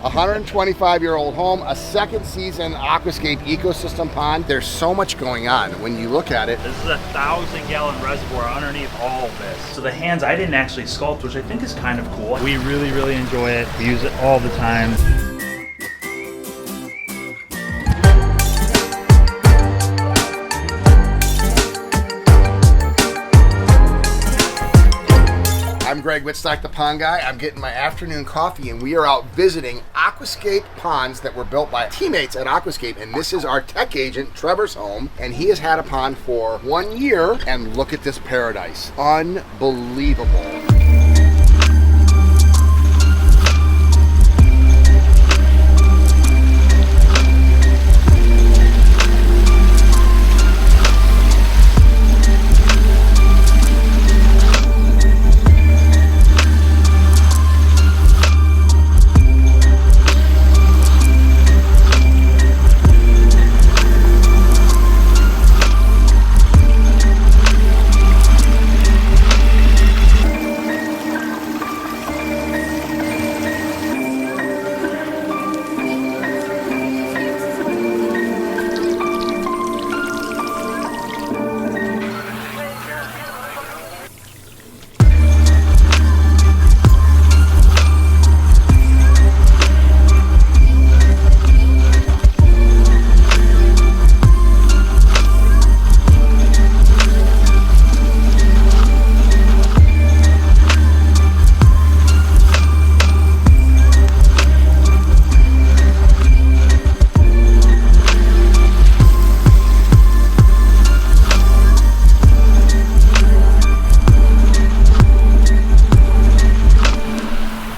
125-year-old home, a second season Aquascape ecosystem pond. There's so much going on when you look at it. This is a 1,000-gallon reservoir underneath all of this. So the hands I didn't actually sculpt, which I think is kind of cool. We really enjoy it. We use it all the time. I'm Greg Wittstock, the pond guy. I'm getting my afternoon coffee and we are out visiting Aquascape ponds that were built by teammates at Aquascape. And this is our tech agent, Trevor's home. And he has had a pond for 1 year. And look at this paradise. Unbelievable.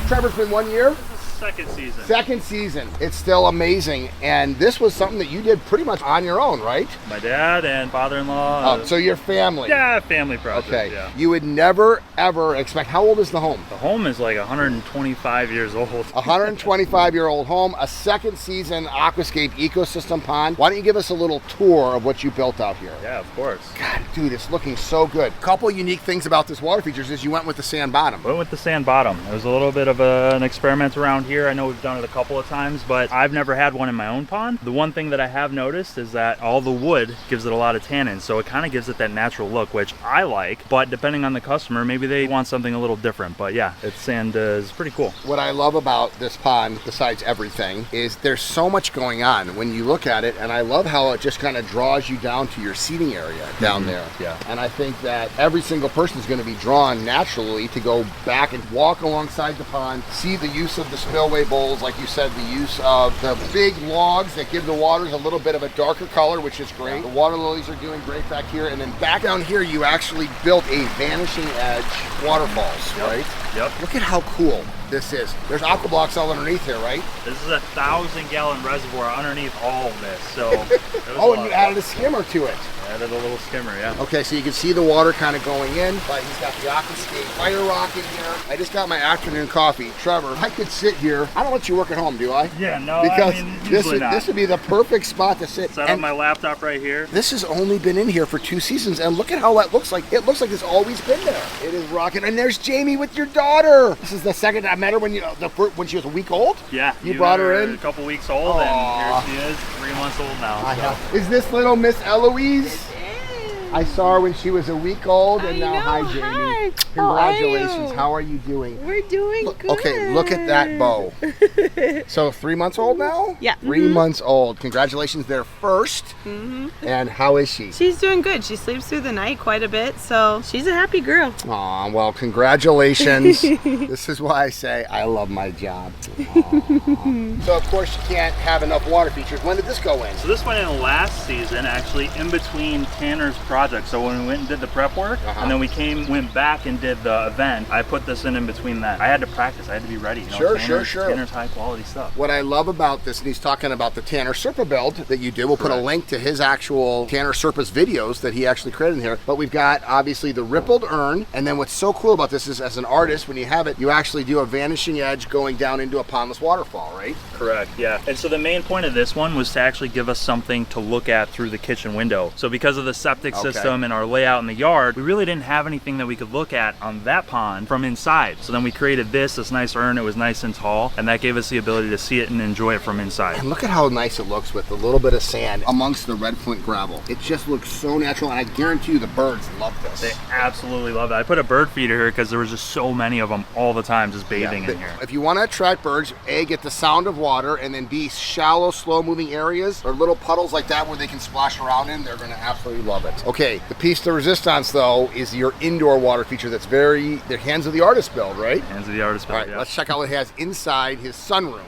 Trevor's been 1 year? Second season. Second season. It's still amazing. And this was something that you did pretty much on your own, right? My dad and father-in-law. Oh, so your family. Yeah, family project. Okay. Yeah. You would never, ever expect, how old is the home? The home is like 125 years old. 125-year-old home, a second season Aquascape ecosystem pond. Why don't you give us a little tour of what you built out here? Yeah, of course. God, dude, it's looking so good. Couple unique things about this water features is you went with the sand bottom. Went with the sand bottom. It was a little bit of an experiment around here. I know we've done it a couple of times, but I've never had one in my own pond. The one thing that I have noticed is that all the wood gives it a lot of tannin, so it kind of gives it that natural look, which I like, but depending on the customer, maybe they want something a little different. But yeah, sand is pretty cool. What I love about this pond, besides everything, is there's so much going on when you look at it, and I love how it just kind of draws you down to your seating area down there. Yeah. And I think that every single person is going to be drawn naturally to go back and walk alongside the pond, see the use of the spillway bowls, like you said, the use of the big logs that give the waters a little bit of a darker color, which is great. The water lilies are doing great back here. And then back down here, you actually built a vanishing edge waterfalls, right? Yep. Look at how cool this is. There's aqua blocks all underneath here, right? This is a 1,000-gallon reservoir underneath all of this. So oh, and you added a skimmer to it. Added a little skimmer, yeah. Okay, so you can see the water kind of going in, but he's got the Aquascape fire rock in here. I just got my afternoon coffee. Trevor, I could sit here. I don't let you work at home, do I? Yeah, no, because I mean, usually this would be the perfect spot to sit. Set up my laptop right here. This has only been in here for 2 seasons, and look at how that looks like. It looks like it's always been there. It is rocking. And there's Jamie with your daughter. This is the second I met her when when she was a week old. Yeah, you brought her in a couple weeks old. Aww. And here she is, 3 months old now. So. Is this little Miss Eloise? I saw her when she was a week old, and now hi, Jamie. Hi. Congratulations. How are you doing? We're doing good. Okay, look at that bow. So 3 months old now? Yeah. 3 months old. Congratulations there first. And how is she? She's doing good. She sleeps through the night quite a bit, so she's a happy girl. Aw, well, congratulations. This is why I say I love my job. So of course you can't have enough water features. When did this go in? So this went in last season, actually in between Tanner's project. So when we went and did the prep work, and then we went back and did the event, I put this in between that. I had to practice. I had to be ready. You know, Sure. Tanner's high quality stuff. What I love about this, and he's talking about the Tanner Serpa build that you do. We'll put a link to his actual Tanner Serpa's videos that he actually created in here. But we've got obviously the rippled urn, and then what's so cool about this is, as an artist, when you have it, you actually do a vanishing edge going down into a pondless waterfall, right? Correct, yeah. And so the main point of this one was to actually give us something to look at through the kitchen window. So because of the septic system and our layout in the yard, we really didn't have anything that we could look look at on that pond from inside. So then we created this nice urn. It was nice and tall, and that gave us the ability to see it and enjoy it from inside. And look at how nice it looks with a little bit of sand amongst the red flint gravel. It just looks so natural, and I guarantee you the birds love this. They absolutely love it. I put a bird feeder here because there was just so many of them all the time just bathing in here. If you want to attract birds, A, get the sound of water, and then B, shallow, slow-moving areas or little puddles like that where they can splash around in, they're going to absolutely love it. Okay, the piece de resistance, though, is your indoor water feature that's the hands of the artist build, right? Hands of the artist build, All right, let's check out what it has inside his sunroom.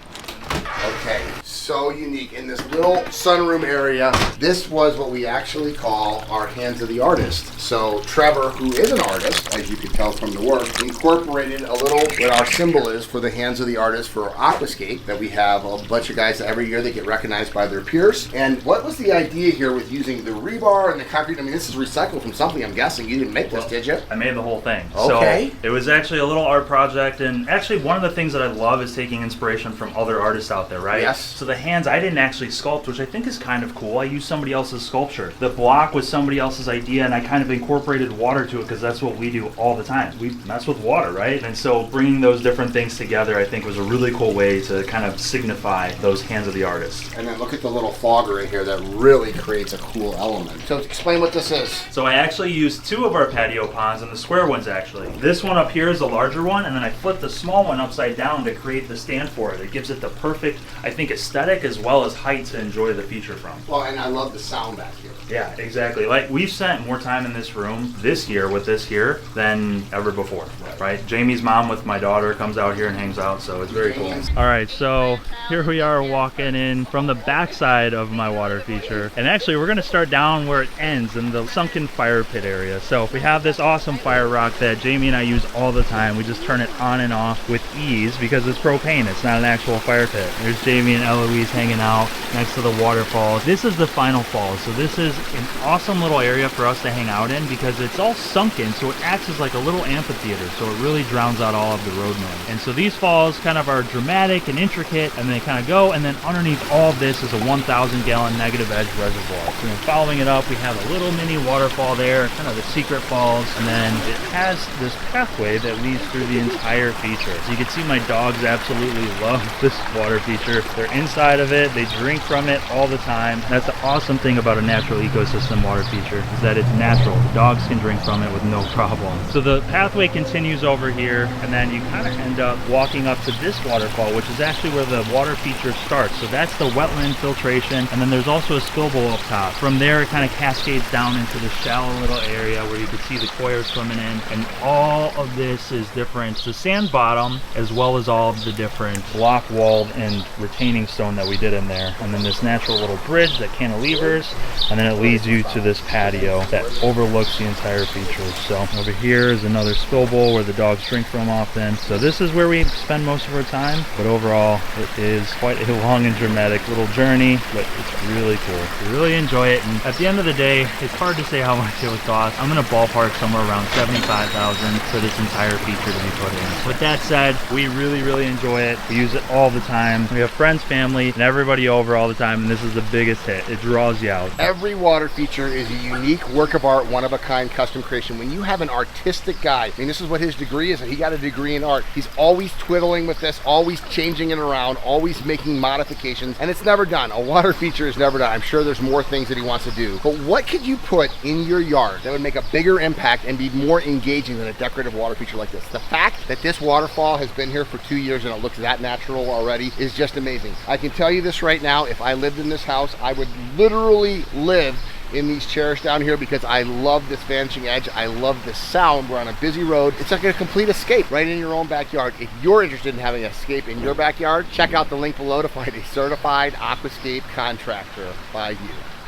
Okay, so unique. In this little sunroom area, this was what we actually call our hands of the artist. So Trevor, who is an artist, as you can tell from the work, incorporated a little what our symbol is for the hands of the artist for Aquascape, that we have a bunch of guys that every year they get recognized by their peers. And what was the idea here with using the rebar and the concrete? I mean, this is recycled from something, I'm guessing. You didn't make this, did you? I made the whole thing. Okay. So it was actually a little art project, and actually one of the things that I love is taking inspiration from other artists out there, right? Yes. So the hands I didn't actually sculpt, which I think is kind of cool. I used somebody else's sculpture. The block was somebody else's idea, and I kind of incorporated water to it because that's what we do all the time. We mess with water, right? And so bringing those different things together, I think, was a really cool way to kind of signify those hands of the artist. And then look at the little fogger in here that really creates a cool element. So explain what this is. So I actually used two of our patio ponds, and the square ones actually. This one up here is a larger one, and then I flipped the small one upside down to create the stand for it. It gives it the perfect, I think, aesthetic as well as height to enjoy the feature from. Well, and I love the sound back here. Yeah, exactly. Like, we've spent more time in this room this year with this here than ever before, right? Jamie's mom with my daughter comes out here and hangs out, so it's very cool. All right, so here we are walking in from the backside of my water feature, and actually we're gonna start down where it ends in the sunken fire pit area. So we have this awesome fire rock that Jamie and I use all the time. We just turn it on and off with ease because it's propane. It's not an actual fire pit. There's Jamie and Eloise hanging out next to the waterfall. This is the final fall, so this is an awesome little area for us to hang out in because it's all sunken, so it acts as like a little amphitheater, so it really drowns out all of the road noise. And so these falls kind of are dramatic and intricate, and they kind of go, and then underneath all of this is a 1,000-gallon negative edge reservoir. So then following it up, we have a little mini waterfall there, kind of the secret falls, and then it has this pathway that leads through the entire feature. So you can see my dogs absolutely love this water feature. They're inside of it, they drink from it all the time. That's the awesome thing about a natural ecosystem water feature, is that it's natural. The dogs can drink from it with no problem. So the pathway continues over here, and then you kind of end up walking up to this waterfall, which is actually where the water feature starts. So that's the wetland filtration, and then there's also a spill bowl up top. From there, it kind of cascades down into the shallow little area where you can see the koi are swimming in, and all of this is different. The sand bottom, as well as all of the different block walled and retaining stone that we did in there, and then this natural little bridge that cantilevers, and then it leads you to this patio that overlooks the entire feature. So over here is another spill bowl where the dogs drink from often. So this is where we spend most of our time, but overall it is quite a long and dramatic little journey, but it's really cool. We really enjoy it, and at the end of the day, it's hard to say how much it would cost. I'm gonna ballpark somewhere around $75,000 for this entire feature to be put in. With that said, we really enjoy it. We use it all the time. We have friends, family, and everybody over all the time, and this is the biggest hit. It draws you out. Every water feature is a unique work of art, one-of-a-kind custom creation. When you have an artistic guy, I mean, this is what his degree is, and he got a degree in art. He's always twiddling with this, always changing it around, always making modifications, and it's never done. A water feature is never done. I'm sure there's more things that he wants to do. But what could you put in your yard that would make a bigger impact and be more engaging than a decorative water feature like this? The fact that this waterfall has been here for 2 years and it looks that natural already is just amazing. I can tell you this right now, if I lived in this house, I would literally live in these chairs down here because I love this vanishing edge. I love the sound. We're on a busy road. It's like a complete escape right in your own backyard. If you're interested in having an escape in your backyard, check out the link below to find a certified Aquascape contractor by you.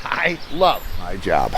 I love my job.